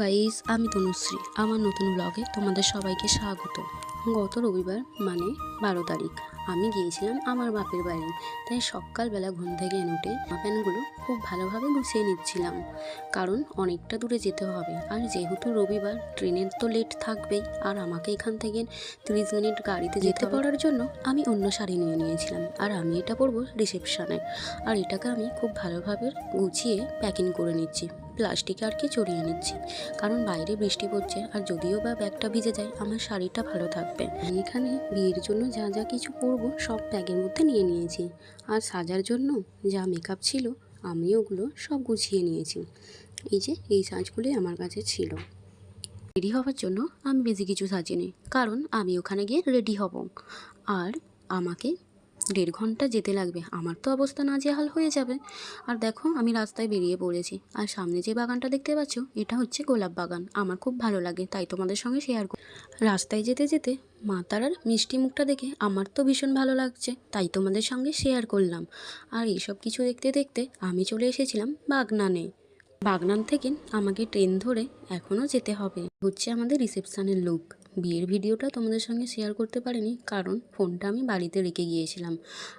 Guys, আমি তনুশ্রী। আমার নতুন ব্লগে তোমাদের সবাইকে স্বাগত। গত রবিবার মানে 12 তারিখ আমি গিয়েছিলাম আমার বাপের বাড়ি। তাই সকালবেলা ঘুম থেকে উঠে প্যান্টগুলো খুব ভালোভাবে গুছিয়ে নিচ্ছিলাম, কারণ অনেকটা দূরে যেতে হবে। আর যেহেতু রবিবার, ট্রেনের তো লেট থাকবেই, আর আমাকে এখান থেকে 30 মিনিট গাড়িতে যেতে পড়ার জন্য আমি অন্য শাড়ি নিয়ে নিয়েছিলাম। আর আমি এটা পরবো রিসেপশনে। আর এটাকে আমি খুব ভালোভাবে গুছিয়ে প্যাকিং করে নিচ্ছি, প্লাস্টিকে আর কি চড়িয়ে নিচ্ছি, কারণ বাইরে বৃষ্টি পড়ছে। আর যদিও বা ব্যাগটা ভিজে যায়, আমার শাড়িটা ভালো থাকবে। আমি এখানে বিয়ের জন্য যা যা কিছু করবো সব ব্যাগের মধ্যে নিয়ে নিয়েছি। আর সাজার জন্য যা মেকআপ ছিল আমি ওগুলো সব গুছিয়ে নিয়েছি। এই যে এই সাজগুলোই আমার কাছে ছিল। রেডি হওয়ার জন্য আমি বেশি কিছু সাজিনি, কারণ আমি ওখানে গিয়ে রেডি হব। আর আমাকে 1.5 ঘন্টা যেতে লাগবে, আমার তো অবস্থা নাজেহাল হয়ে যাবে। আর দেখো আমি রাস্তায় বেরিয়ে পড়েছি। আর সামনে যে বাগানটা দেখতে পাচ্ছ, এটা হচ্ছে গোলাপ বাগান। আমার খুব ভালো লাগে, তাই তোমাদের সঙ্গে শেয়ার করি। রাস্তায় যেতে যেতে মা তারার মিষ্টি মুখটা দেখে আমার তো ভীষণ ভালো লাগছে, তাই তোমাদের সঙ্গে শেয়ার করলাম। আর এইসব কিছু দেখতে দেখতে আমি চলে এসেছিলাম বাগনানে। বাগনান থেকে আমাকে ট্রেন ধরে এখনও যেতে হবে। হচ্ছে আমাদের রিসেপশানের লুক। বিয়ের ভিডিওটা তোমাদের সঙ্গে শেয়ার করতে পারিনি, কারণ ফোনটা আমি বাড়িতে রেখে গিয়েছিলাম।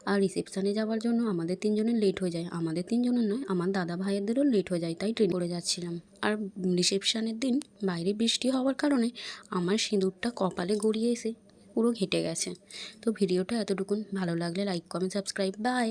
আর রিসেপশানে যাওয়ার জন্য আমাদের 3 জনের লেট হয়ে যায়। আমাদের 3 জনের নয়, আমার দাদা ভাইয়েদেরও লেট হয়ে যায়, তাই ট্রেন করে যাচ্ছিলাম। আর রিসেপশানের দিন বাইরে বৃষ্টি হওয়ার কারণে আমার সিঁদুরটা কপালে গড়িয়ে এসে পুরো ঘেটে গেছে। তো ভিডিওটা এতটুকুন। ভালো লাগলে লাইক, কমেন্ট, সাবস্ক্রাইব। বাই।